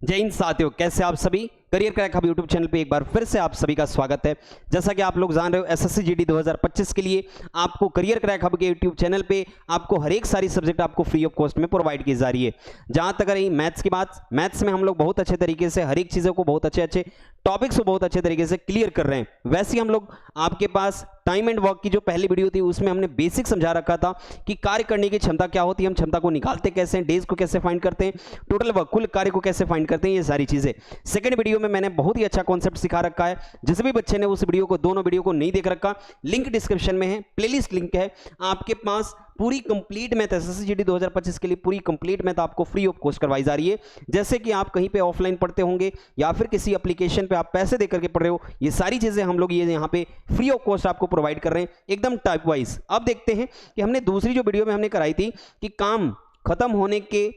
जय हिंद साथियों, कैसे आप सभी। Career Crack hub YouTube channel पे एक बार फिर से आप सभी का स्वागत है। जैसा कि आप लोग जान रहे हो, एसएससी जीडी 2025 के लिए आपको करियर क्रैक हब के यूट्यूब चैनल पे आपको हर एक सारी सब्जेक्ट आपको फ्री ऑफ कॉस्ट में प्रोवाइड की जा रही है। जहां तक रही मैथ्स की बात, मैथ्स में हम लोग बहुत अच्छे तरीके से हर एक चीज़ों को बहुत अच्छे टॉपिक्स को बहुत अच्छे तरीके से क्लियर कर रहे हैं। वैसे ही हम लोग आपके पास टाइम एंड वर्क की जो पहली वीडियो थी उसमें हमने बेसिक समझा रखा था कि कार्य करने की क्षमता क्या होती है, हम क्षमता को निकालते कैसे हैं, डेज को कैसे फाइंड करते हैं, टोटल वर्क कुल कार्य को कैसे फाइंड करते हैं, ये सारी चीजें। सेकंड वीडियो में मैंने बहुत ही अच्छा कॉन्सेप्ट सिखा रखा है। जिस भी बच्चे ने उस वीडियो को दोनों वीडियो को नहीं देख रखा, लिंक डिस्क्रिप्शन में है, प्लेलिस्ट लिंक है आपके पास। पूरी कंप्लीट मैथ एसएससी जीडी 2025 के लिए पूरी कंप्लीट मैथ आपको फ्री ऑफ कॉस्ट करवाई जा रही है। जैसे कि आप कहीं पे ऑफलाइन पढ़ते होंगे या फिर किसी एप्लीकेशन पे आप पैसे देकर के पढ़ रहे हो, ये सारी चीजें हम लोग ये यहाँ पे फ्री ऑफ कॉस्ट आपको प्रोवाइड कर रहे हैं एकदम टाइप वाइज। अब देखते हैं कि हमने दूसरी जो वीडियो में हमने कराई थी कि काम खत्म होने के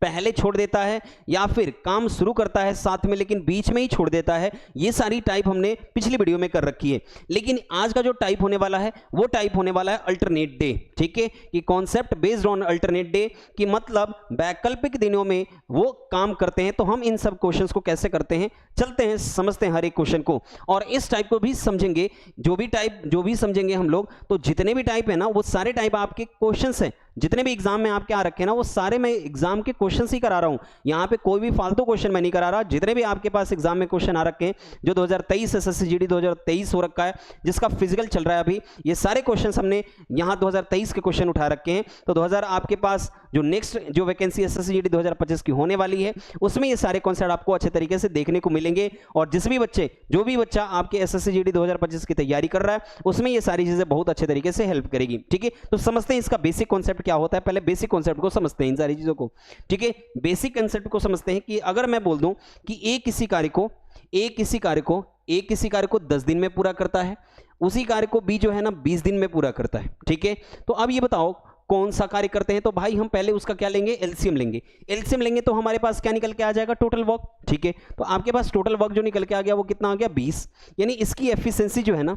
पहले छोड़ देता है या फिर काम शुरू करता है साथ में लेकिन बीच में ही छोड़ देता है, ये सारी टाइप हमने पिछली वीडियो में कर रखी है। लेकिन आज का जो टाइप होने वाला है वो टाइप होने वाला है अल्टरनेट डे। ठीक है, कि concept based on alternate day, कि मतलब वैकल्पिक दिनों में वो काम करते हैं। तो हम इन सब क्वेश्चंस को कैसे करते हैं, चलते हैं समझते हैं हर एक क्वेश्चन को, और इस टाइप को भी समझेंगे। जो भी समझेंगे हम लोग, तो जितने भी टाइप है ना वो सारे टाइप आपके क्वेश्चंस हैं। जितने भी एग्जाम में आपके आ रखे हैं ना वो सारे मैं एग्जाम के क्वेश्चंस ही करा रहा हूं। यहां पे कोई भी फालतू क्वेश्चन मैं नहीं करा रहा। जितने भी आपके पास एग्जाम में क्वेश्चन आ रखे हैं, जो 2023 एसएससी जीडी 2023 हो रखा है, जिसका फिजिकल चल रहा है अभी, ये सारे क्वेश्चंस हमने यहां 2023 के क्वेश्चन उठा रखे हैं। तो 2000 आपके पास जो नेक्स्ट जो वैकेंसी एसएससी जीडी 2025 की होने वाली है उसमें ये सारे कॉन्सेप्ट आपको अच्छे तरीके से देखने को मिलेंगे। और जो भी बच्चा आपके एसएससी जीडी 2025 की तैयारी कर रहा है उसमें ये सारी चीजें बहुत अच्छे तरीके से हेल्प करेगी। ठीक है, तो समझते हैं इसका बेसिक कॉन्सेप्ट क्या होता है। पहले बेसिक कॉन्सेप्ट को समझते हैं इन सारी चीजों को। ठीक है, बेसिक कॉन्सेप्ट को समझते हैं कि अगर मैं बोल दूं कि एक किसी कार्य को 10 दिन में पूरा करता है, उसी कार्य को बी जो है ना 20 दिन में पूरा करता है। ठीक है, तो अब ये बताओ कौन सा कार्य करते हैं। तो भाई हम पहले उसका क्या लेंगे, एलसीएम लेंगे। एलसीएम लेंगे तो हमारे पास क्या निकल के आ जाएगा, टोटल वर्क। ठीक है, तो आपके पास टोटल वर्क जो निकल के आ गया वो कितना आ गया, 20। यानी इसकी एफिशिएंसी जो है ना,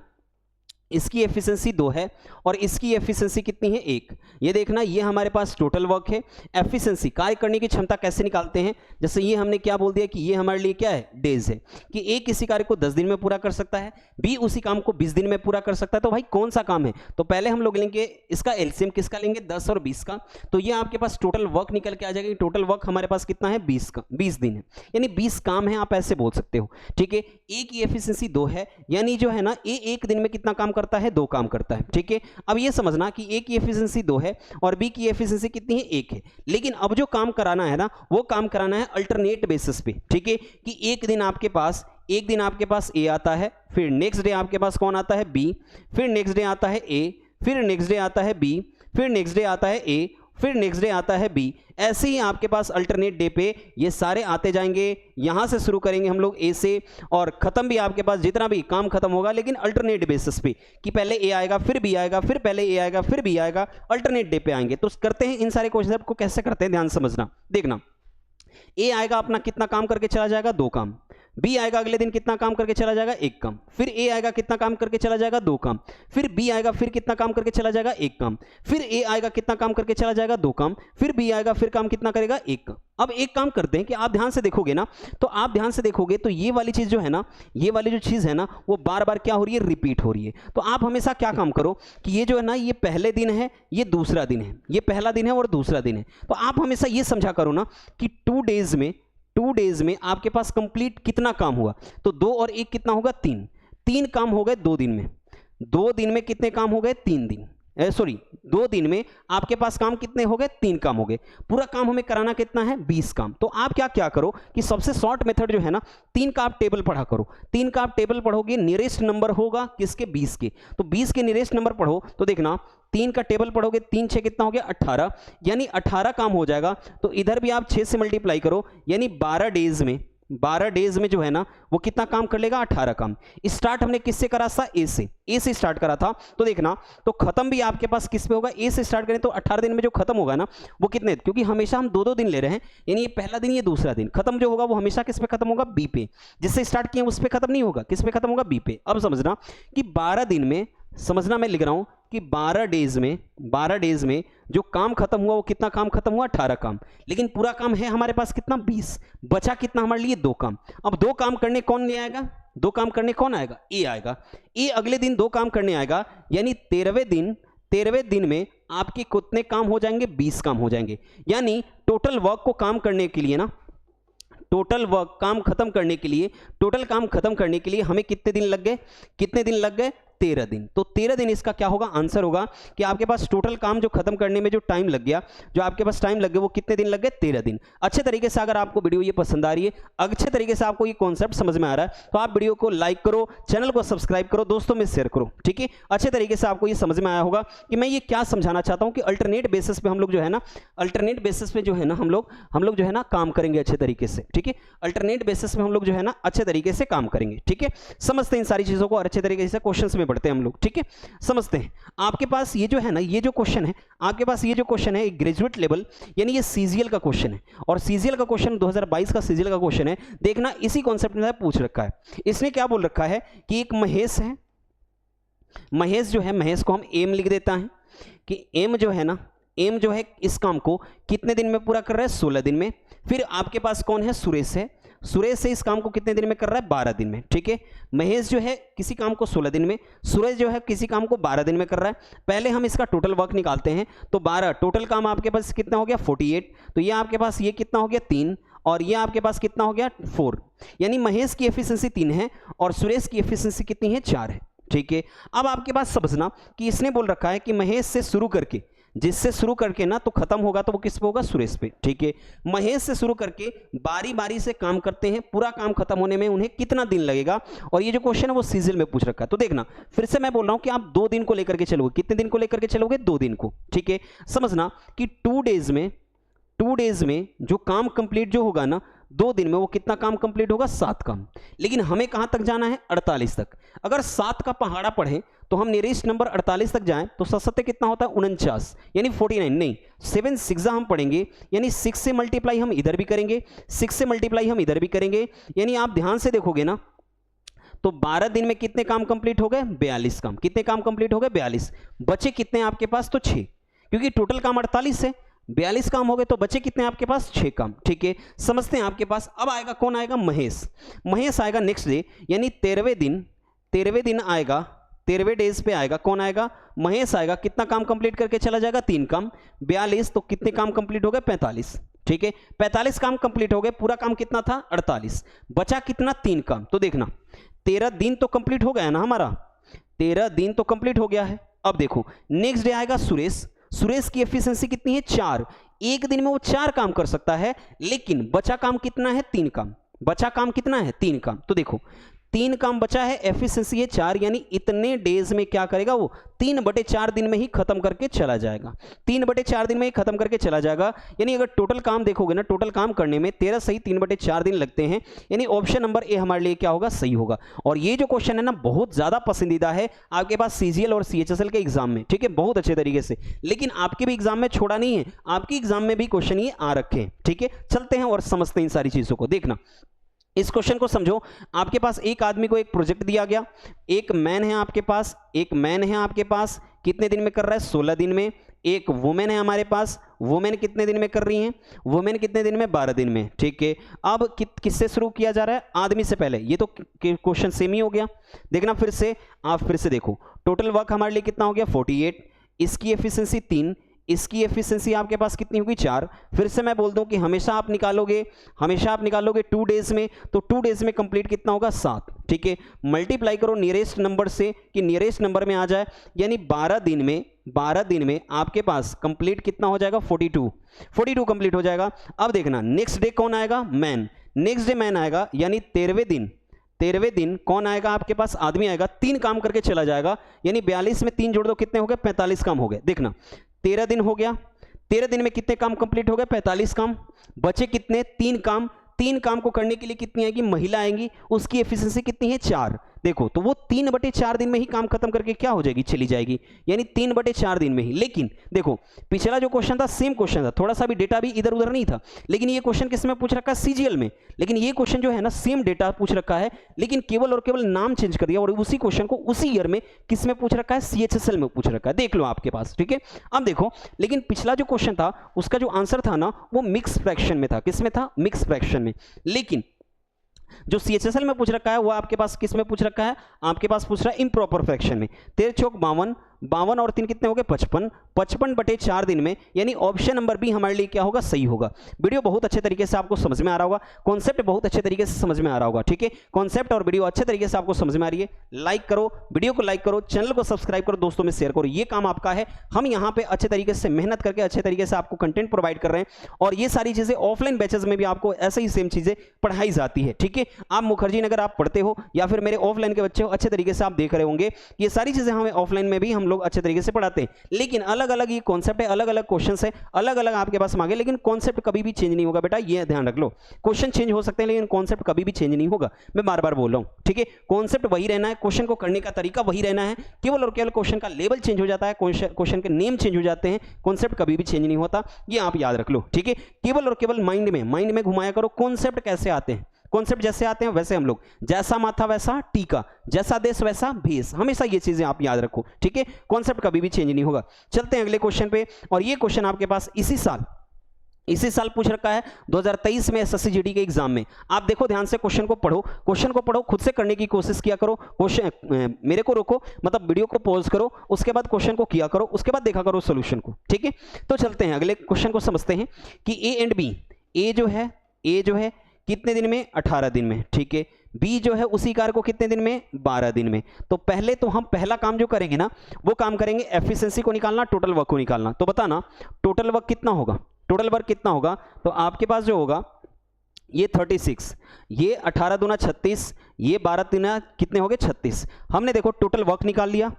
इसकी एफिशिएंसी 2 है और इसकी एफिशिएंसी कितनी है, 1। ये देखना, ये हमारे पास टोटल वर्क है। एफिशिएंसी कार्य करने की क्षमता कैसे निकालते हैं, जैसे ये हमने क्या बोल दिया कि ये हमारे लिए क्या है, डेज है, कि ए किसी कार्य को 10 दिन में पूरा कर सकता है, बी उसी काम को 20 दिन में पूरा कर सकता है। तो भाई कौन सा काम है, तो पहले हम लोग लेंगे इसका एलसीएम, किसका लेंगे, 10 और 20 का। तो ये आपके पास टोटल वर्क निकल के आ जाएगा। टोटल वर्क हमारे पास कितना है, 20 दिन है, यानी 20 काम है, आप ऐसे बोल सकते हो। ठीक है, ए की एफिशिएंसी 2 है, यानी जो है ना ए एक दिन में कितना काम करता है, 2 काम करता है। ठीक है, अब ये समझना कि ए की एफिशिएंसी 2 है और बी की एफिशिएंसी कितनी है, 1 है। लेकिन अब जो काम कराना है ना वो काम कराना है अल्टरनेट बेसिस पे। ठीक है, कि एक दिन आपके पास ए आता है, फिर नेक्स्ट डे आपके पास कौन आता है, बी, फिर नेक्स्ट डे आता है ए, फिर नेक्स्ट डे आता है बी, फिर नेक्स्ट डे आता है ए, फिर नेक्स्ट डे आता है बी। ऐसे ही आपके पास अल्टरनेट डे पे ये सारे आते जाएंगे। यहां से शुरू करेंगे हम लोग ए से और खत्म भी आपके पास जितना भी काम खत्म होगा, लेकिन अल्टरनेट बेसिस पे, कि पहले ए आएगा फिर बी आएगा, फिर पहले ए आएगा फिर बी आएगा, अल्टरनेट डे पे आएंगे। तो करते हैं इन सारे कॉन्सेप्ट को कैसे करते हैं, ध्यान समझना। देखना, ए आएगा अपना कितना काम करके चला जाएगा, 2 काम। बी आएगा अगले दिन कितना काम करके चला जाएगा, 1 काम। फिर ए आएगा कितना काम करके चला जाएगा, 2 काम। फिर बी आएगा फिर कितना काम करके चला जाएगा, 1 काम। फिर ए आएगा कितना काम करके चला जाएगा, 2 काम। फिर बी आएगा फिर काम कितना करेगा, 1 काम। अब एक काम करते हैं कि आप ध्यान से देखोगे ना, तो ये वाली चीज जो है ना, ये वाली जो चीज है ना वो बार बार क्या हो रही है, रिपीट हो रही है। तो आप हमेशा क्या काम करो कि ये जो है ना, ये पहले दिन है, ये दूसरा दिन है, ये पहला दिन है और दूसरा दिन है। तो आप हमेशा ये समझा करो ना कि 2 डेज में आपके पास कंप्लीट कितना काम हुआ, तो 2 और 1 कितना होगा, 3 काम हो गए 2 दिन में। 2 दिन में कितने काम हो गए, 3 दिन, 2 दिन में आपके पास काम कितने हो गए, 3 काम हो गए। पूरा काम हमें कराना कितना है, 20 काम। तो आप क्या करो कि सबसे शॉर्ट मेथड जो है ना, 3 का आप टेबल पढ़ा करो। 3 का आप टेबल पढ़ोगे, नियरेस्ट नंबर होगा किसके, 20 के। तो 20 के नियरेस्ट नंबर पढ़ो, तो देखना 3 का टेबल पढ़ोगे, 3 6 कितना हो गया, 18, यानी 18 काम हो जाएगा। तो इधर भी आप 6 से मल्टीप्लाई करो, यानी 12 डेज में जो है ना वो कितना काम कर लेगा, 18 काम। स्टार्ट हमने किससे करा था, ए से स्टार्ट करा था। तो देखना, तो खत्म भी आपके पास किस पे होगा, ए से स्टार्ट करें तो 18 दिन में जो खत्म होगा ना वो कितने, क्योंकि हमेशा हम 2-2 दिन ले रहे हैं, यानी ये पहला दिन ये दूसरा दिन, खत्म जो होगा वो हमेशा किस पे खत्म होगा, बी पे। जिससे स्टार्ट किया उस पे खत्म नहीं होगा, किस पे खत्म होगा, बी पे। अब समझना कि 12 दिन में, समझना मैं लिख रहा हूं कि 12 डेज में जो काम खत्म हुआ वो कितना काम खत्म हुआ, 18 काम। लेकिन पूरा काम है हमारे पास कितना, 20। बचा कितना हमारे लिए, 2 काम। अब 2 काम करने कौन ले आएगा, 2 काम करने कौन आएगा, ए आएगा। ए अगले दिन 2 काम करने आएगा, यानी 13वें दिन में आपके कितने काम हो जाएंगे, 20 काम हो जाएंगे। यानी टोटल वर्क को काम करने के लिए ना, टोटल वर्क काम खत्म करने के लिए, टोटल काम खत्म करने के लिए हमें कितने दिन लग गए, 13 दिन। तो 13 दिन इसका क्या होगा, आंसर होगा कि आपके पास टोटल काम जो खत्म करने में जो टाइम लग गया, जो आपके पास टाइम लग गया वो कितने दिन लग गए, 13 दिन। अच्छे तरीके से अगर आपको वीडियो ये पसंद आ रही है, अच्छे तरीके से आपको ये कॉन्सेप्ट समझ में आ रहा है, तो आप वीडियो को लाइक करो, चैनल को सब्सक्राइब करो, दोस्तों में शेयर करो, ठीक है। अच्छे तरीके से आपको ये समझ में आया होगा कि मैं ये क्या समझाना चाहता हूँ कि अल्टरनेट बेसिस पे हम लोग जो है ना, अल्टरनेट बेसिस पे जो है ना हम लोग जो है ना काम करेंगे अच्छे तरीके से, ठीक है। अल्टरनेट बेसिस पे हम लोग जो है ना अच्छे तरीके से काम करेंगे, ठीक है। समझते हैं इन सारी चीजों को और अच्छे तरीके से क्वेश्चंस में पढ़ते हैं हम लोग, ठीक है। समझते हैं। आपके पास ये जो है ना, ये जो क्वेश्चन है, आपके पास ये जो क्वेश्चन है ग्रेजुएट लेवल, यानी ये सीजीएल का क्वेश्चन है, और सीजीएल का क्वेश्चन 2022 का सीजीएल का क्वेश्चन है। देखना इसी कॉन्सेप्ट में पूछ रखा है। इसने क्या बोल रखा है कि एक महेश है, महेश जो है, महेश को हम एम लिख देता है कि एम जो है ना, एम जो है इस काम को कितने दिन में पूरा कर रहा है, 16 दिन में। फिर आपके पास कौन है, सुरेश है, सुरेश से इस काम को कितने दिन में कर रहा है, 12 दिन में, ठीक है। महेश जो है किसी काम को 16 दिन में, सूरज जो है किसी काम को 12 दिन में कर रहा है। पहले हम इसका टोटल वर्क निकालते हैं, तो 12 टोटल काम आपके पास कितना हो गया, 48। तो ये आपके पास ये कितना हो गया, 3, और ये आपके पास कितना हो गया, 4। यानी महेश की एफिशिएंसी 3 है और सुरेश की एफिशिएंसी कितनी है, 4 है, ठीक है। अब आपके पास समझना कि इसने बोल रखा है कि महेश से शुरू करके, जिससे शुरू करके ना तो खत्म होगा तो वो किस पे होगा, सुरेश पे, ठीक है। महेश से शुरू करके बारी बारी से काम करते हैं, पूरा काम खत्म होने में उन्हें कितना दिन लगेगा, और ये जो क्वेश्चन है वो सीजीएल में पूछ रखा है। तो देखना फिर से मैं बोल रहा हूं कि आप 2 दिन को लेकर के चलोगे, कितने दिन को लेकर के चलोगे, 2 दिन को, ठीक है। समझना कि 2 डेज में जो काम कंप्लीट जो होगा ना, 2 दिन में वो कितना काम कंप्लीट होगा, 7 काम। लेकिन हमें कहां तक जाना है, 48 तक। अगर 7 का पहाड़ा पढ़े तो हम नियरेस्ट नंबर 48 तक जाएं तो 7 कितना होता है, 49, यानी 49 नहीं, 7 6 हम पढ़ेंगे, यानी 6 से मल्टीप्लाई हम इधर भी करेंगे, 6 से मल्टीप्लाई हम इधर भी करेंगे। यानी आप ध्यान से देखोगे ना तो 12 दिन में कितने काम कंप्लीट हो गए, 42 काम। कितने काम कंप्लीट हो गए, 42। बचे कितने आपके पास, तो 6, क्योंकि टोटल काम 48 है, 42 काम हो गए तो बचे कितने आपके पास, 6 काम, ठीक है। समझते हैं आपके पास अब आएगा कौन आएगा, महेश। महेश आएगा नेक्स्ट डे, यानी 13वें दिन आएगा, 13वें डेज पे आएगा, कौन आएगा, महेश आएगा। कितना काम कंप्लीट करके चला जाएगा, 3 काम। 42 तो कितने काम कंप्लीट हो गए, 45, ठीक है। 45 काम कंप्लीट हो गए, पूरा काम कितना था, 48। बचा कितना, 3 काम। तो देखना 13 दिन तो कंप्लीट हो गया ना हमारा, 13 दिन तो कंप्लीट हो गया है। अब देखो नेक्स्ट डे आएगा सुरेश। सुरेश की एफिशिएंसी कितनी है, 4। एक दिन में वो 4 काम कर सकता है, लेकिन बचा काम कितना है, 3 काम। बचा काम कितना है, 3 काम। तो देखो 3 काम बचा है, एफिशिएंसी है 4, यानी इतने डेज में क्या करेगा वो, 3/4 दिन में ही खत्म करके चला जाएगा। 3/4 दिन में ही खत्म करके चला जाएगा। यानी अगर टोटल काम देखोगे ना, टोटल काम करने में 13 सही 3/4 दिन लगते हैं, यानी ऑप्शन नंबर ए हमारे लिए क्या होगा, सही होगा। और ये जो क्वेश्चन है ना बहुत ज्यादा पसंदीदा है आपके पास सीजीएल और सीएचएसएल के एग्जाम में, ठीक है, बहुत अच्छे तरीके से। लेकिन आपके भी एग्जाम में छोड़ा नहीं है, आपके एग्जाम में भी क्वेश्चन ये आ रखे हैं, ठीक है। चलते हैं और समझते हैं इन सारी चीजों को। देखना इस क्वेश्चन को समझो। आपके पास एक आदमी को एक प्रोजेक्ट दिया गया, एक मैन है आपके पास, कितने दिन में कर रहा है, 16 दिन में। एक वुमेन है हमारे पास, वुमेन कितने दिन में कर रही हैं, वुमेन कितने दिन में, 12 दिन में, ठीक है। अब किससे शुरू किया जा रहा है, आदमी से पहले। ये तो क्वेश्चन सेम ही हो गया। देखना फिर से, आप फिर से देखो टोटल वर्क हमारे लिए कितना हो गया, 48। इसकी एफिशिएंसी 3, इसकी एफिशिएंसी आपके पास कितनी होगी, 4। फिर से मैं बोल दूं कि हमेशा आप निकालोगे 2 डेज में, तो 2 डेज में कंप्लीट कितना होगा, 7, ठीक है। मल्टीप्लाई करो नियरेस्ट नंबर से कि नियरेस्ट नंबर में आ जाए, यानी 12 दिन में आपके पास कंप्लीट कितना हो जाएगा, 42 कंप्लीट हो जाएगा। अब देखना नेक्स्ट डे कौन आएगा, मैन। नेक्स्ट डे मैन आएगा, यानी 13वें दिन कौन आएगा आपके पास, आदमी आएगा। 3 काम करके चला जाएगा, यानी 42 में 3 जोड़ दो, कितने हो गए, 45 काम हो गए। देखना 13 दिन हो गया, 13 दिन में कितने काम कंप्लीट हो गए, 45 काम। बचे कितने, 3 काम। 3 काम को करने के लिए कितनी आएगी, महिला आएंगी, उसकी एफिशिएंसी कितनी है, 4। देखो तो वो 3/4 दिन में ही काम खत्म करके क्या हो जाएगी, चली जाएगी, यानी 3/4 दिन में ही। लेकिन देखो पिछला जो क्वेश्चन था सेम क्वेश्चन था, थोड़ा सा भी डेटा भी इधर उधर नहीं था, लेकिन ये क्वेश्चन किस में पूछ रखा है, सीजीएल में। लेकिन ये क्वेश्चन जो है ना सेम डेटा पूछ रखा है, लेकिन केवल और केवल नाम चेंज कर दिया, और उसी क्वेश्चन को उसी ईयर में किस में पूछ रखा है, सीएचएसएल में पूछ रखा है। देख लो आपके पास, ठीक है। अब देखो लेकिन पिछला जो क्वेश्चन था उसका जो आंसर था ना वो मिक्स फ्रैक्शन में था, किस में था, मिक्स फ्रैक्शन में। लेकिन जो सीएचएसएल में पूछ रखा है वो आपके पास किस में पूछ रखा है, आपके पास पूछ रहा है इम्प्रॉपर फ्रैक्शन में। 13 चौक 52, 52 और 3 कितने हो गए, 55, 55/4 दिन में, यानी ऑप्शन नंबर बी हमारे लिए क्या होगा, सही होगा। वीडियो बहुत अच्छे तरीके से आपको समझ में आ रहा होगा, कॉन्सेप्ट बहुत अच्छे तरीके से समझ में आ रहा होगा, ठीक है। कॉन्सेप्ट और वीडियो अच्छे तरीके से आपको समझ में आ रही है, लाइक करो, वीडियो को लाइक करो, चैनल को सब्सक्राइब करो, दोस्तों में शेयर करो, ये काम आपका है। हम यहाँ पे अच्छे तरीके से मेहनत करके अच्छे तरीके से आपको कंटेंट प्रोवाइड कर रहे हैं, और ये सारी चीजें ऑफलाइन बैचेस में भी आपको ऐसे ही सेम चीजें पढ़ाई जाती है, ठीक है। आप मुखर्जी नगर आप पढ़ते हो या फिर मेरे ऑफलाइन के बच्चे हो, अच्छे तरीके से आप देख रहे होंगे ये सारी चीजें हमें ऑफलाइन में भी हम लोग अच्छे तरीके से पढ़ाते हैं। लेकिन अलग अलग ये कॉन्सेप्ट है, अलग अलग क्वेश्चंस है, अलग अलग आपके पास मांगे, लेकिन कॉन्सेप्ट कभी भी चेंज नहीं होगा बेटा, ये ध्यान रख लो। क्वेश्चन चेंज हो सकते हैं लेकिन कॉन्सेप्ट कभी भी चेंज नहीं होगा, मैं बार बार बोल रहा हूं, ठीक है। कॉन्सेप्ट वही रहना है, क्वेश्चन को करने का तरीका वही रहना है, केवल और केवल क्वेश्चन का लेवल चेंज हो जाता है, क्वेश्चन के नेम चेंज हो जाते हैं, कॉन्सेप्ट कभी भी चेंज नहीं होता, ये आप याद रख लो, ठीक है। केवल और केवल माइंड में घुमाया करो, कॉन्सेप्ट कैसे आते हैं, कॉन्सेप्ट जैसे आते हैं वैसे हम लोग, जैसा माथा वैसा टीका, जैसा देश वैसा भेष, हमेशा ये चीजें आप याद रखो, ठीक है। कॉन्सेप्ट कभी भी चेंज नहीं होगा। चलते हैं अगले क्वेश्चन पे, और ये क्वेश्चन आपके पास इसी साल पूछ रखा है 2023 में एसएससी जीडी के एग्जाम में। आप देखो ध्यान से, क्वेश्चन को पढ़ो, खुद से करने की कोशिश किया करो। क्वेश्चन मेरे को रोको, मतलब वीडियो को पॉज करो, उसके बाद क्वेश्चन को किया करो, उसके बाद देखा करो सॉल्यूशन को, ठीक है। तो चलते हैं अगले क्वेश्चन को समझते हैं कि ए एंड बी, ए जो है कितने दिन में, 18 दिन में, ठीक है। बी जो है उसी कार्य को कितने दिन में, 12 दिन में। तो पहले तो हम पहला काम जो करेंगे ना वो काम करेंगे एफिशिएंसी को निकालना, टोटल वर्क को निकालना। तो बताना टोटल वर्क कितना होगा, तो आपके पास जो होगा ये 36, ये 18 दूना 36, ये 12 दूना कितने हो गए, 36। हमने देखो टोटल वर्क निकाल लिया,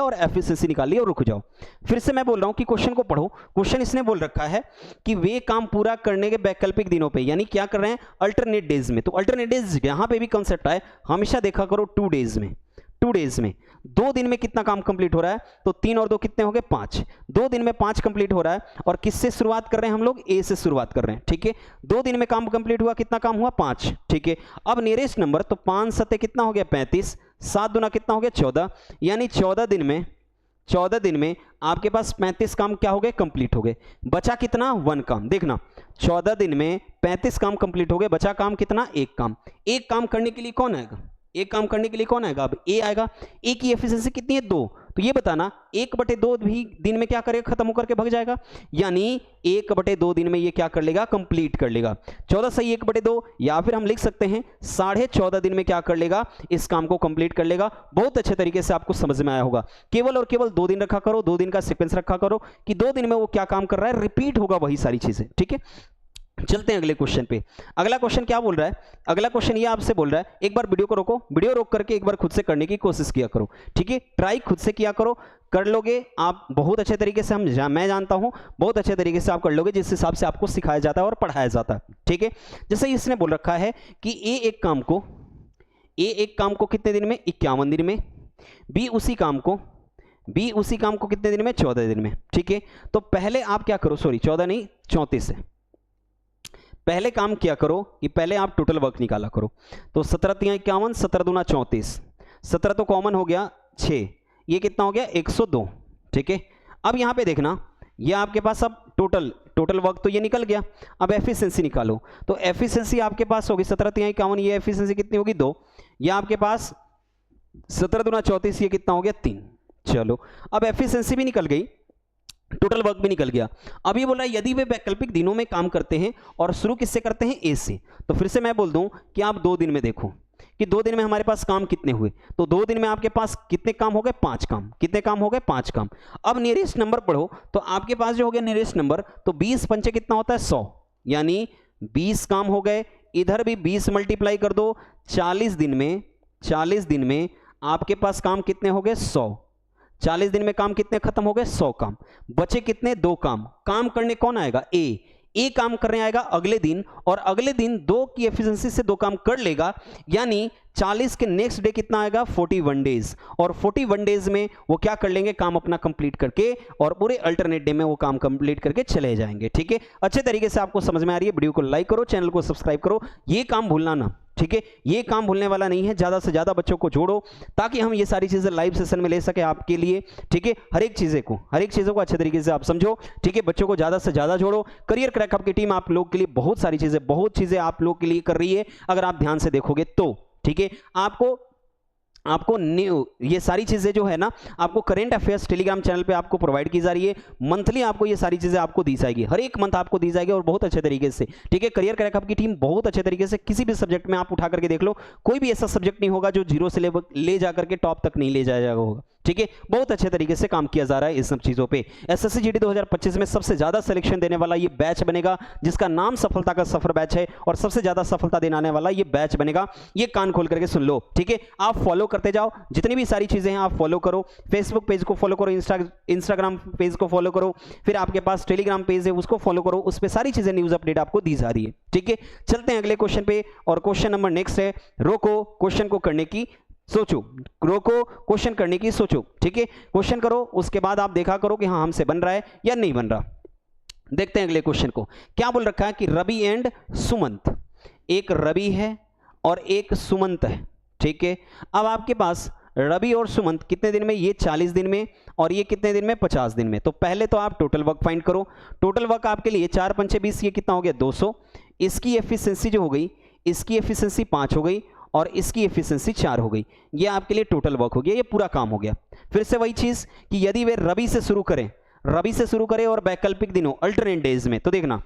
और एफिशिएंसी निकाल लिया, और रुक जाओ। फिर से मैं बोल रहा हूं कि क्वेश्चन को पढ़ो। क्वेश्चन इसने बोल रखा है कि वे काम पूरा करने के वैकल्पिक दिनों पे, यानी क्या कर रहे हैं, अल्टरनेट डेज में। तो अल्टरनेट डेज यहां पे भी कंसेप्ट आए, हमेशा देखा करो 2 डेज में। 2 दिन में कितना काम कंप्लीट हो रहा है, तो 3 और 2 कितने हो गए, 5। 2 दिन में 5 कंप्लीट हो रहा है, और किससे शुरुआत कर रहे हैं हम लोग, ए से शुरुआत कर रहे हैं, ठीक है। 2 दिन में काम कंप्लीट हुआ, कितना काम हुआ, 5, ठीक है। अब नियरेस्ट नंबर, तो 5 सत्ते कितना हो गया, 35, 7 दूना कितना हो गया, 14, यानी 14 दिन में आपके पास 35 काम क्या हो गए, कंप्लीट हो गए। बचा कितना, 1 काम। देखना 14 दिन में 35 काम कंप्लीट हो गए, बचा काम कितना, 1 काम। एक काम करने के लिए कौन आएगा, अब ए आएगा। ए की एफिशिएंसी कितनी है, 2। तो ये बताना 1/2 भी दिन में क्या करेगा, खत्म होकर के भाग जाएगा, यानी 1/2 दिन में ये क्या कर लेगा, कंप्लीट कर लेगा। 14 सही 1/2, या फिर हम लिख सकते हैं 14.5 दिन में क्या कर लेगा, इस काम को कंप्लीट कर लेगा। बहुत अच्छे तरीके से आपको समझ में आया होगा। केवल और केवल 2 दिन रखा करो, 2 दिन का सीक्वेंस रखा करो कि 2 दिन में वो क्या काम कर रहा है, रिपीट होगा वही सारी चीजें, ठीक है। चलते हैं अगले क्वेश्चन पे। अगला क्वेश्चन क्या बोल रहा है, अगला क्वेश्चन ये आपसे बोल रहा है, एक बार वीडियो को रोको, वीडियो रोक करके एक बार खुद से करने की कोशिश किया करो, ठीक है। ट्राई खुद से किया करो, कर लोगे आप बहुत अच्छे तरीके से, मैं जानता हूं बहुत अच्छे तरीके से आप कर लोगे, जिस हिसाब से आपको सिखाया जाता है और पढ़ाया जाता है, ठीक है। जैसे इसने बोल रखा है कि ए एक काम को कितने दिन में, 51 दिन में। बी उसी काम को कितने दिन में, 14 दिन में, ठीक है। तो पहले आप क्या करो, 14 नहीं 34 है, पहले काम क्या करो कि पहले आप टोटल वर्क निकाला करो। तो 17 × 51, 17 दूना 34, 17 तो कॉमन हो गया 6, ये कितना हो गया 102, ठीक है। अब यहां पे देखना, ये आपके पास अब टोटल वर्क तो ये निकल गया, अब एफिशिएंसी निकालो। तो एफिशिएंसी आपके पास होगी 17 × 51, ये एफिशिएंसी कितनी होगी 2, ये आपके पास 17 दूना 34, ये कितना हो गया 3। चलो अब एफिशिएंसी भी निकल गई, टोटल वर्क भी निकल गया। अब ये बोल रहा है यदि वे वैकल्पिक दिनों में काम करते हैं और शुरू किससे करते हैं, ए से। तो फिर से मैं बोल दूं कि आप 2 दिन में देखो कि 2 दिन में हमारे पास काम कितने हुए। तो 2 दिन में आपके पास कितने काम हो गए, 5 काम। कितने काम हो गए, 5 काम। अब नियरेस्ट नंबर पढ़ो, तो आपके पास जो हो गया नियरेस्ट नंबर, तो 20 पंचे कितना होता है 100, यानी 20 काम हो गए। इधर भी 20 मल्टीप्लाई कर दो, 40 दिन में आपके पास काम कितने हो गए, 100। 40 दिन में काम कितने खत्म हो गए, 100 काम। बचे कितने, 2 काम। काम करने कौन आएगा, ए एक काम करने आएगा अगले दिन, और अगले दिन 2 की एफिशिएंसी से 2 काम कर लेगा, यानी 40 के नेक्स्ट डे कितना आएगा 41 डेज, और 41 डेज में वो क्या कर लेंगे, काम अपना कंप्लीट करके, और पूरे अल्टरनेट डे में वो काम कंप्लीट करके चले जाएंगे। ठीक है, अच्छे तरीके से आपको समझ में आ रही है? वीडियो को लाइक करो, चैनल को सब्सक्राइब करो, ये काम भूलना ना। ठीक है, ये काम भूलने वाला नहीं है। ज्यादा से ज्यादा बच्चों को जोड़ो ताकि हम ये सारी चीजें लाइव सेशन में ले सके आपके लिए। ठीक है, हर एक चीजों को अच्छे तरीके से आप समझो। ठीक है, बच्चों को ज्यादा से ज्यादा जोड़ो। करियर क्रैक अप की टीम आप लोग के लिए बहुत सारी चीजें, बहुत चीजें आप लोग के लिए कर रही है, अगर आप ध्यान से देखोगे तो। ठीक है, आपको न्यू ये सारी चीजें जो है ना, आपको करंट अफेयर्स टेलीग्राम चैनल पे आपको प्रोवाइड की जा रही है। मंथली आपको ये सारी चीजें आपको दी जाएगी, हर एक मंथ आपको दी जाएगी, और बहुत अच्छे तरीके से। ठीक है, करियर क्रैक अप की टीम बहुत अच्छे तरीके से, किसी भी सब्जेक्ट में आप उठा करके देख लो, कोई भी ऐसा सब्जेक्ट नहीं होगा जो जीरो से ले जाकर के टॉप तक नहीं ले जाया होगा। ठीक है, बहुत अच्छे तरीके से काम किया जा रहा है इस सब चीजों पे। एसएससी जीडी 2025 में सबसे ज्यादा सिलेक्शन देने वाला ये बैच बनेगा, जिसका नाम सफलता का सफर बैच है, और सबसे ज्यादा सफलता दिलाने वाला ये बैच बनेगा। ये कान खोल करके सुन लो। ठीक है, आप फॉलो करते जाओ, जितनी भी सारी चीजें हैं आप फॉलो करो। फेसबुक पेज को फॉलो करो, इंस्टाग्राम पेज को फॉलो करो, फिर आपके पास टेलीग्राम पेज है उसको फॉलो करो, उस पर सारी चीजें न्यूज अपडेट आपको दी जा रही है। ठीक है, चलते हैं अगले क्वेश्चन पे, और क्वेश्चन नंबर नेक्स्ट है, रोको क्वेश्चन को करने की सोचो, रोको क्वेश्चन करने की सोचो। ठीक है, क्वेश्चन करो, उसके बाद आप देखा करो कि हाँ हमसे बन रहा है या नहीं बन रहा। देखते हैं अगले क्वेश्चन को, क्या बोल रखा है कि रवि एंड सुमंत, एक रवि है और एक सुमंत है। ठीक है, अब आपके पास रवि और सुमंत कितने दिन में, ये 40 दिन में, और ये कितने दिन में 50 दिन में। तो पहले तो आप टोटल वर्क फाइंड करो। टोटल वर्क आपके लिए 4 पंचे 20, ये कितना हो गया 200। इसकी एफिशिएंसी जो हो गई, इसकी एफिशिएंसी 5 हो गई, और इसकी एफिशिएंसी 4 हो गई। ये आपके लिए टोटल वर्क हो गया, ये पूरा काम हो गया। फिर से वही चीज कि यदि वे रवि से शुरू करें और वैकल्पिक दिनों अल्टरनेट डेज में, तो देखना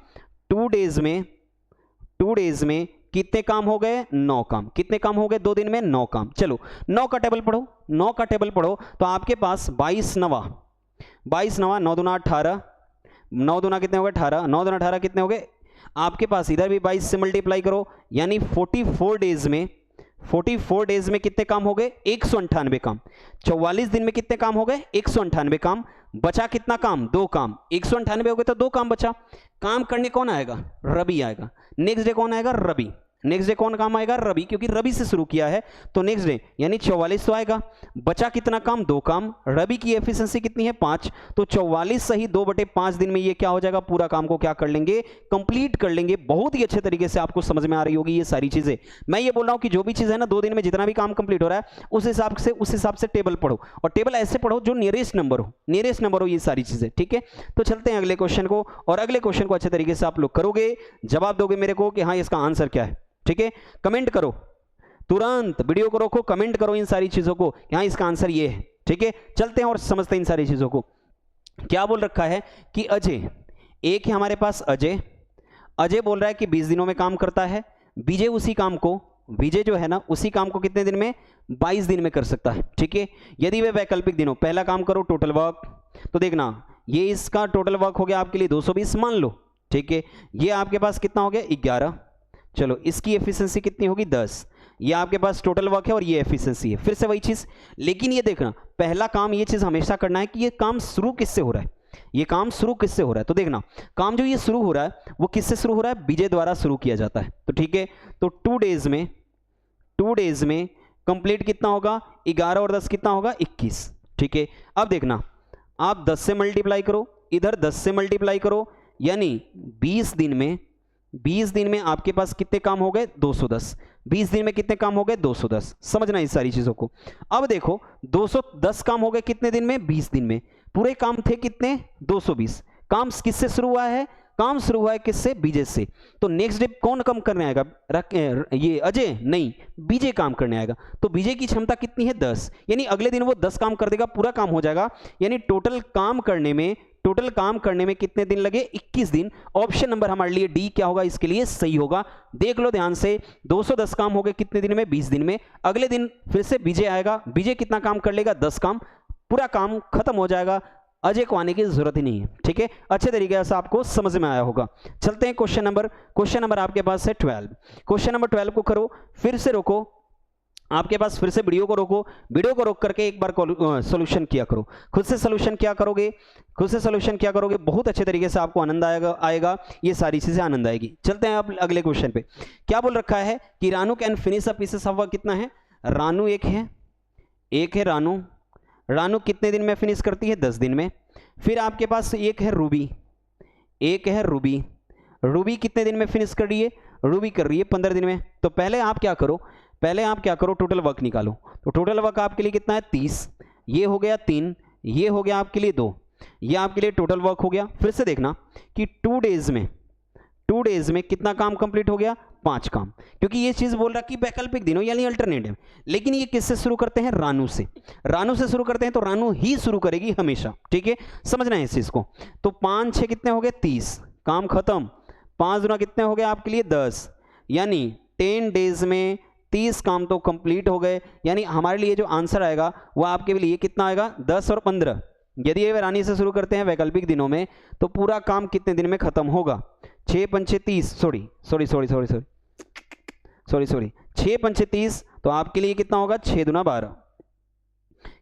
2 डेज में कितने काम हो गए 9 काम। कितने काम हो गए 2 दिन में 9 काम। चलो 9 का टेबल पढ़ो, 9 का टेबल पढ़ो, तो आपके पास 22 नवा 9 दूना 18, 9 दूना कितने हो गए 18, 9 दूना 18 कितने हो गए, आपके पास इधर भी 22 से मल्टीप्लाई करो, यानी 44 डेज में कितने काम हो गए 198 काम। 44 दिन में कितने काम हो गए 198 काम। बचा कितना काम 2 काम। 198 हो गए तो 2 काम बचा। काम करने कौन आएगा, रवि आएगा। नेक्स्ट डे कौन आएगा, रवि। नेक्स्ट डे कौन काम आएगा, रवि, क्योंकि रवि से शुरू किया है तो नेक्स्ट डे यानी 44 तो आएगा। बचा कितना काम 2 काम। रवि की एफिशिएंसी कितनी है 5, तो 44 सही 2/5 दिन में ये क्या हो जाएगा, पूरा काम को क्या कर लेंगे, कंप्लीट कर लेंगे। बहुत ही अच्छे तरीके से आपको समझ में आ रही होगी ये सारी चीजें। मैं ये बोल रहा हूं कि जो भी चीज है ना 2 दिन में जितना भी काम कंप्लीट हो रहा है उस हिसाब से टेबल पढ़ो, और टेबल ऐसे पढ़ो जो नियरेस्ट नंबर हो ये सारी चीजें। ठीक है, तो चलते हैं अगले क्वेश्चन को, और अगले क्वेश्चन को अच्छे तरीके से आप लोग करोगे, जवाब दोगे मेरे को कि हाँ इसका आंसर क्या है। ठीक है, कमेंट करो, तुरंत वीडियो को रोको, कमेंट करो इन सारी चीजों को, यहां इसका आंसर ये है। ठीक है, चलते हैं और समझते हैं इन सारी चीजों को। क्या बोल रखा है कि अजय, एक है हमारे पास अजय बोल रहा है कि 20 दिनों में काम करता है। विजय जो है ना उसी काम को कितने दिन में 22 दिन में कर सकता है। ठीक है, यदि वे वैकल्पिक दिनों, पहला काम करो टोटल वर्क, तो देखना ये इसका टोटल वर्क हो गया आपके लिए 220 मान लो। ठीक है, ये आपके पास कितना हो गया 11। चलो इसकी एफिशिएंसी कितनी होगी 10। ये आपके पास टोटल वर्क है और ये एफिशिएंसी है। फिर से वही चीज, लेकिन ये देखना पहला काम, ये चीज हमेशा करना है कि ये काम शुरू किससे हो रहा है, ये काम शुरू किससे हो रहा है। तो देखना काम जो ये शुरू हो रहा है वो किससे शुरू हो रहा है, विजय द्वारा शुरू किया जाता है। तो ठीक है, तो 2 डेज में कंप्लीट कितना होगा 11 और 10 कितना होगा 21। ठीक है, अब देखना आप 10 से मल्टीप्लाई करो, इधर 10 से मल्टीप्लाई करो, यानी 20 दिन में आपके पास कितने काम हो गए 210। 20 दिन में कितने काम हो गए 210। समझना इस सारी चीजों को। अब देखो 210 काम हो गए कितने दिन में 20 दिन में। पूरे काम थे कितने 220। काम किससे शुरू हुआ है, काम शुरू हुआ है किससे, विजय से। तो नेक्स्ट डे कौन काम करने आएगा, ये अजय नहीं, विजय काम करने आएगा। तो विजय की क्षमता कितनी है 10, यानी अगले दिन वो 10 काम कर देगा, पूरा काम हो जाएगा। यानी टोटल काम करने में कितने दिन लगे 21 दिन। ऑप्शन नंबर हमारे लिए डी क्या होगा, इसके लिए सही होगा। देख लो ध्यान से, 210 काम हो गए कितने दिन में 20 दिन में। अगले दिन फिर से विजय आएगा, विजय कितना काम कर लेगा 10 काम, पूरा काम खत्म हो जाएगा, अजय को आने की जरूरत ही नहीं है। ठीक है, अच्छे तरीके से आपको समझ में आया होगा। चलते हैं क्वेश्चन नंबर आपके पास है 12। क्वेश्चन नंबर 12 को करो, फिर से रोको, आपके पास फिर से वीडियो को रोको, वीडियो को रोक करके एक बार सॉल्यूशन किया करो, खुद से सॉल्यूशन क्या करोगे, खुद से सॉल्यूशन क्या करोगे, बहुत अच्छे तरीके से आपको आनंद आएगा, ये सारी चीजें आनंद आएगी। चलते हैं अब अगले क्वेश्चन पे। क्या बोल रखा है कि Ranu can finish a pieces of work, कितना है, रानू एक है रानू, रानू कितने दिन में फिनिश करती है, 10 दिन में। फिर आपके पास एक है रूबी, रूबी कितने दिन में फिनिश कर रही है, रूबी कर रही है 15 दिन में। तो पहले आप क्या करो, टोटल वर्क निकालो। तो टोटल वर्क आपके लिए कितना है, 30, ये हो गया 3, ये हो गया आपके लिए 2, ये आपके लिए टोटल वर्क हो गया। फिर से देखना कि 2 डेज में कितना काम कंप्लीट हो गया, 5 काम, क्योंकि ये चीज बोल रहा कि वैकल्पिक दिनों यानी अल्टरनेटिव। लेकिन ये किससे शुरू करते हैं, रानू से शुरू करते हैं, तो रानू ही शुरू करेगी हमेशा, ठीक है, समझना है इस चीज को। तो 5 6 कितने हो गए, 30, काम खत्म। 5 गुना कितने हो गए आपके लिए, 10, यानी 10 डेज में 30 काम तो कंप्लीट हो गए। यानी हमारे लिए जो आंसर आएगा वो आपके लिए कितना आएगा, 10 और 15। यदि ये रानी से शुरू करते हैं वैकल्पिक दिनों में तो पूरा काम कितने दिन में खत्म होगा, 6 पंचे 30, सॉरी 6 पंचे 30, तो आपके लिए कितना होगा, 6 दूना 12,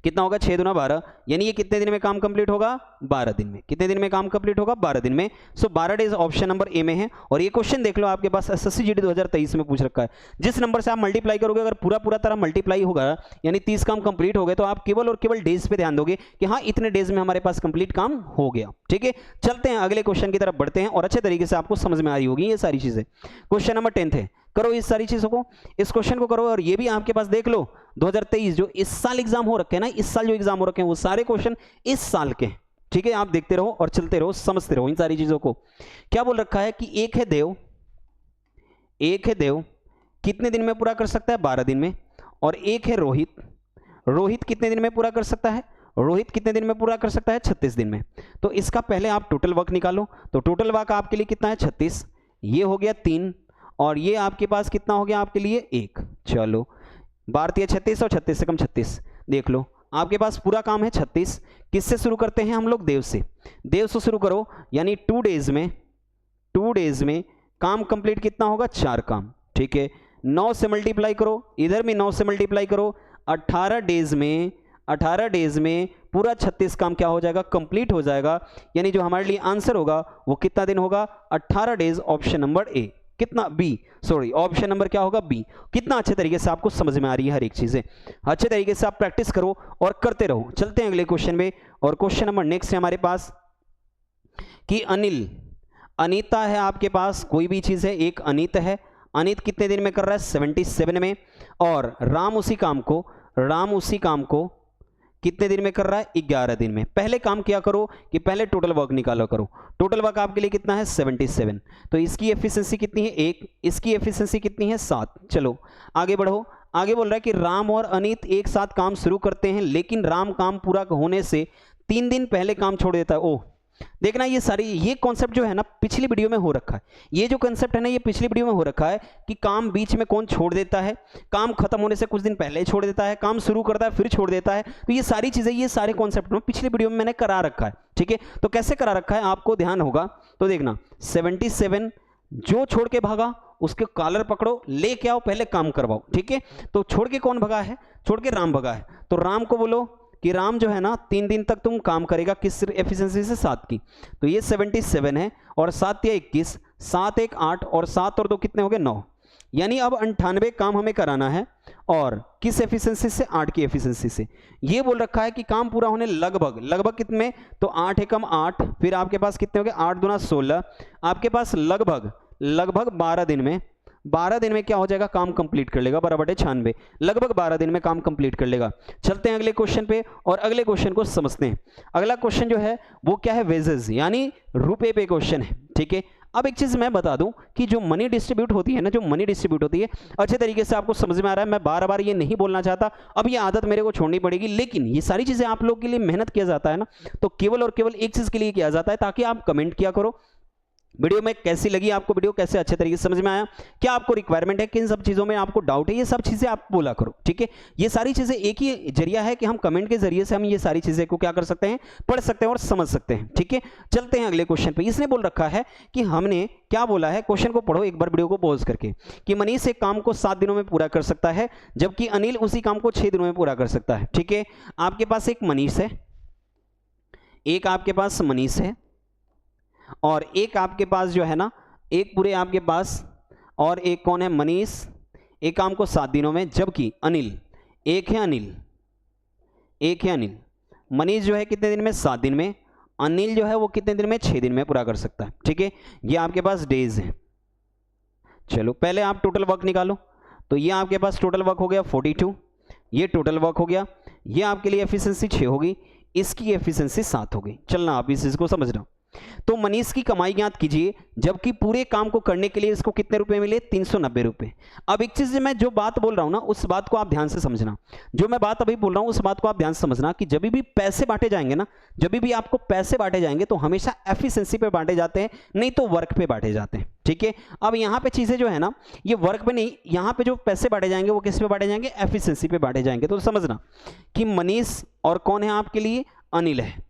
कितना होगा, 6 दूना 12, यानी ये कितने दिन में काम कंप्लीट होगा, 12 दिन में। कितने दिन में काम कंप्लीट होगा, 12 दिन में। सो 12 डेज ऑप्शन नंबर ए में है। और ये क्वेश्चन देख लो आपके पास एसएससी जीडी 2023 में पूछ रखा है। जिस नंबर से आप मल्टीप्लाई करोगे, अगर पूरा तरह मल्टीप्लाई होगा यानी 30 काम कंप्लीट हो गए, तो आप केवल और केवल डेज पे ध्यान दोगे कि हाँ इतने डेज में हमारे पास कंप्लीट काम हो गया, ठीक है। चलते हैं अगले क्वेश्चन की तरफ बढ़ते हैं और अच्छे तरीके से आपको समझ में आ रही होगी ये सारी चीजें। क्वेश्चन नंबर 10 है, करो इस सारी चीजों को, इस क्वेश्चन को करो। और ये भी आपके पास देख लो 2023 जो इस साल एग्जाम हो रखे हैं ना, इस साल जो एग्जाम हो रखे हैं वो सारे क्वेश्चन इस साल के, ठीक है। आप देखते रहो और चलते रहो, समझते रहो इन सारी चीजों को। क्या बोल रखा है कि एक है देव कितने दिन में पूरा कर सकता है, 12 दिन में। और एक है रोहित कितने दिन में पूरा कर सकता है, रोहित कितने दिन में पूरा कर सकता है, 36 दिन में। तो इसका पहले आप टोटल वर्क निकालो। तो टोटल वर्क आपके लिए कितना है, 36, ये हो गया 3, और ये आपके पास कितना हो गया आपके लिए 1। चलो 12 36 और 36 से कम 36, देख लो आपके पास पूरा काम है 36। किससे शुरू करते हैं हम लोग, देव से शुरू करो। यानी 2 डेज में काम कंप्लीट कितना होगा, 4 काम, ठीक है। 9 से मल्टीप्लाई करो, इधर भी 9 से मल्टीप्लाई करो, 18 डेज में पूरा 36 काम क्या हो जाएगा, कंप्लीट हो जाएगा। यानी जो हमारे लिए आंसर होगा वो कितना दिन होगा, 18 डेज, ऑप्शन नंबर ए। कितना, बी, सॉरी ऑप्शन नंबर क्या होगा, बी। कितना अच्छे तरीके से आपको समझ में आ रही है हर एक चीजें, अच्छे तरीके से आप प्रैक्टिस करो और करते रहो। चलते हैं अगले क्वेश्चन में। और क्वेश्चन नंबर नेक्स्ट है हमारे पास कि अनीता है आपके पास, कोई भी चीज है, एक अनीत है। अनीत कितने दिन में कर रहा है, 77 में। और राम उसी काम को कितने दिन में कर रहा है, 11 दिन में। पहले काम किया करो कि पहले टोटल वर्क निकाला करो। टोटल वर्क आपके लिए कितना है, 77। तो इसकी एफिशिएंसी कितनी है, 1, इसकी एफिशिएंसी कितनी है, 7। चलो आगे बढ़ो। आगे बोल रहा है कि राम और अनीत एक साथ काम शुरू करते हैं, लेकिन राम काम पूरा होने से 3 दिन पहले काम छोड़ देता है। ओह, देखना ये कॉन्सेप्ट जो है ना पिछली वीडियो में हो रखा है। ये जो कॉन्सेप्ट है ना ये पिछली वीडियो में हो रखा है कि काम बीच में कौन छोड़ देता है, काम खत्म होने से कुछ दिन पहले छोड़ देता है, काम शुरू करता है फिर छोड़ देता है। तो ये सारी चीजें, ये सारे कॉन्सेप्ट में पिछली वीडियो में मैंने करा रखा है, ठीक है। तो कैसे करा रखा है आपको ध्यान होगा, तो देखना 77 जो छोड़ के भागा उसके कॉलर पकड़ो, लेके आओ, पहले काम करवाओ, ठीक है। तो छोड़ के कौन भगा है, छोड़ के राम भगा है। तो राम को बोलो कि राम जो है ना 3 दिन तक तुम काम करेगा, किस एफिशिएंसी से, 7 की। तो ये 77 है और 7 या 21, 7 1 8 और 7 और 2 कितने हो गए, 9। यानी अब 98 काम हमें कराना है, और किस एफिशिएंसी से, 8 की एफिशिएंसी से। ये बोल रखा है कि काम पूरा होने लगभग कितने, तो 8 एकम 8, फिर आपके पास कितने हो गए, 8 दूना 16, आपके पास लगभग 12 दिन में क्या हो जाएगा, काम कंप्लीट कर लेगा, 12/96, लगभग 12 दिन में काम कंप्लीट कर लेगा। चलते हैं अगले क्वेश्चन पे और अगले क्वेश्चन को समझते हैं। अगला क्वेश्चन जो है वो क्या है, वेजेस यानी रुपए पे क्वेश्चन है, ठीक है। अब एक चीज मैं बता दूं कि जो मनी डिस्ट्रीब्यूट होती है अच्छे तरीके से आपको समझ में आ रहा है। मैं बार-बार ये नहीं बोलना चाहता, अब ये आदत मेरे को छोड़नी पड़ेगी, लेकिन ये सारी चीजें आप लोग के लिए मेहनत किया जाता है ना, तो केवल और केवल एक चीज के लिए किया जाता है, ताकि आप कमेंट किया करो, वीडियो में कैसी लगी आपको, वीडियो कैसे अच्छे तरीके से समझ में आया, क्या आपको रिक्वायरमेंट है, किन सब चीज़ों में आपको डाउट है, ये सब चीज़ें आप बोला करो, ठीक है। ये सारी चीज़ें एक ही जरिया है कि हम कमेंट के जरिए से हम ये सारी चीज़ें को क्या कर सकते हैं, पढ़ सकते हैं और समझ सकते हैं, ठीक है। चलते हैं अगले क्वेश्चन पे। इसने बोल रखा है कि हमने क्या बोला है, क्वेश्चन को पढ़ो एक बार वीडियो को पॉज करके, कि मनीष एक काम को 7 दिनों में पूरा कर सकता है जबकि अनिल उसी काम को 6 दिनों में पूरा कर सकता है, ठीक है। आपके पास एक मनीष है, एक आपके पास मनीष है, और एक आपके पास जो है ना, एक पूरे आपके पास, और एक कौन है, मनीष, एक काम को 7 दिनों में, जबकि अनिल, एक है अनिल, एक है अनिल। मनीष जो है कितने दिन में, 7 दिन में, अनिल जो है वो कितने दिन में, 6 दिन में पूरा कर सकता है, ठीक है। ये आपके पास डेज है। चलो पहले आप टोटल वर्क निकालो, तो ये आपके पास टोटल वर्क हो गया 42, ये टोटल वर्क हो गया, ये आपके लिए एफिशिएंसी 6 होगी, इसकी एफिशिएंसी 7 हो गई। चलना आप इस चीज को समझना। तो मनीष की कमाई ज्ञात कीजिए जबकि पूरे काम को करने के लिए इसको कितने रुपए मिले, 390 रुपए। अब एक चीज मैं जो बात बोल रहा हूं ना, उस बात को आप ध्यान से समझना, जो मैं बात अभी बोल रहा हूं उस बात को आप ध्यान से समझना, कि जब भी पैसे बांटे जाएंगे ना, जब भी आपको पैसे बांटे जाएंगे तो हमेशा एफिशिएंसी पे बांटे जाते हैं, नहीं तो वर्क पे बांटे जाते हैं, ठीक है। अब यहाँ पे चीजें जो है ना, ये वर्क पे नहीं, यहाँ पे जो पैसे बांटे जाएंगे वो किस पे बांटे जाएंगे, एफिशिएंसी पे बांटे जाएंगे। तो समझना कि मनीष और कौन है आपके लिए, अनिल है,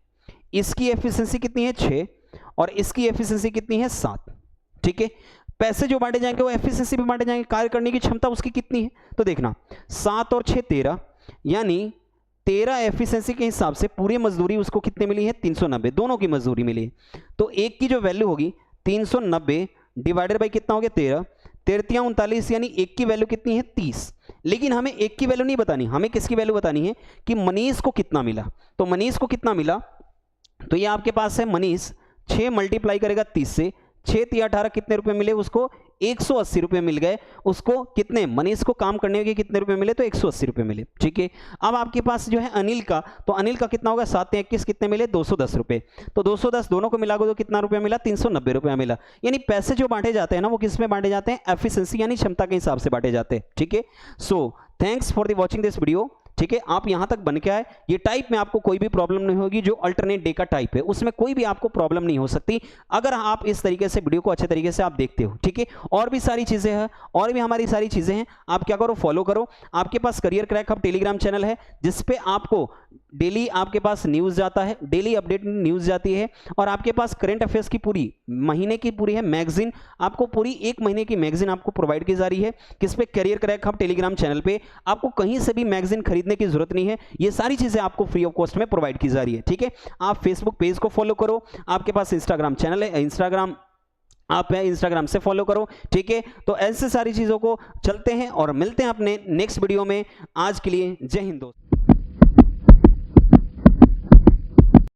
इसकी एफिशिएंसी कितनी है, 6, और इसकी एफिशिएंसी कितनी है, 7, ठीक है। पैसे जो बांटे जाएंगे वो एफिशिएंसी पे बांटे जाएंगे, कार्य करने की क्षमता उसकी कितनी है, तो देखना 7 और 6 13, यानी 13 एफिशिएंसी के हिसाब से पूरी मजदूरी उसको कितने मिली है, 390, दोनों की मजदूरी मिली है। तो एक की जो वैल्यू होगी 390 डिवाइडेड बाई कितना हो गया, 13, 13 39, यानी एक की वैल्यू कितनी है, 30। लेकिन हमें एक की वैल्यू नहीं बतानी, हमें किसकी वैल्यू बतानी है, कि मनीष को कितना मिला। तो मनीष को कितना मिला, तो ये आपके पास है मनीष 6 मल्टीप्लाई करेगा 30 से, 6 3 18 कितने रुपए मिले उसको, 180 रुपए मिल गए उसको। कितने, मनीष को काम करने के कितने रुपए मिले, तो 180 रुपए मिले, ठीक है। अब आपके पास जो है अनिल का, तो अनिल का कितना होगा, 7 21 कितने मिले, 210 रुपए। तो 210 दोनों को मिला तो कितना रुपया मिला, 390 रुपया मिला। यानी पैसे जो बांटे जाते हैं ना, वो किस में बांटे जाते हैं, एफिशिएंसी यानी क्षमता के हिसाब से बांटे जाते हैं, ठीक है। So thanks for the watching this video, ठीक है। आप यहां तक बन के आए, ये टाइप में आपको कोई भी प्रॉब्लम नहीं होगी, जो अल्टरनेट डे का टाइप है उसमें कोई भी आपको प्रॉब्लम नहीं हो सकती, अगर आप इस तरीके से वीडियो को अच्छे तरीके से आप देखते हो, ठीक है। और भी सारी चीजें हैं, और भी हमारी सारी चीजें हैं, आप क्या करो, फॉलो करो। आपके पास Career Crack Hub Telegram channel है, जिसपे आपको डेली आपके पास न्यूज जाता है, डेली अपडेट न्यूज जाती है, और आपके पास करंट अफेयर्स की पूरी महीने की पूरी है मैगजीन, आपको पूरी 1 महीने की मैगजीन आपको प्रोवाइड की जा रही है, किस पे, career Crack Hub Telegram channel पे। आपको कहीं से भी मैगजीन खरीदने की जरूरत नहीं है, ये सारी चीजें आपको फ्री ऑफ कॉस्ट में प्रोवाइड की जा रही है, ठीक है। आप फेसबुक पेज को फॉलो करो, आपके पास इंस्टाग्राम चैनल है, इंस्टाग्राम आप है, इंस्टाग्राम से फॉलो करो, ठीक है। तो ऐसे सारी चीजों को चलते हैं और मिलते हैं अपने नेक्स्ट वीडियो में। आज के लिए जय हिंद दोस्तों।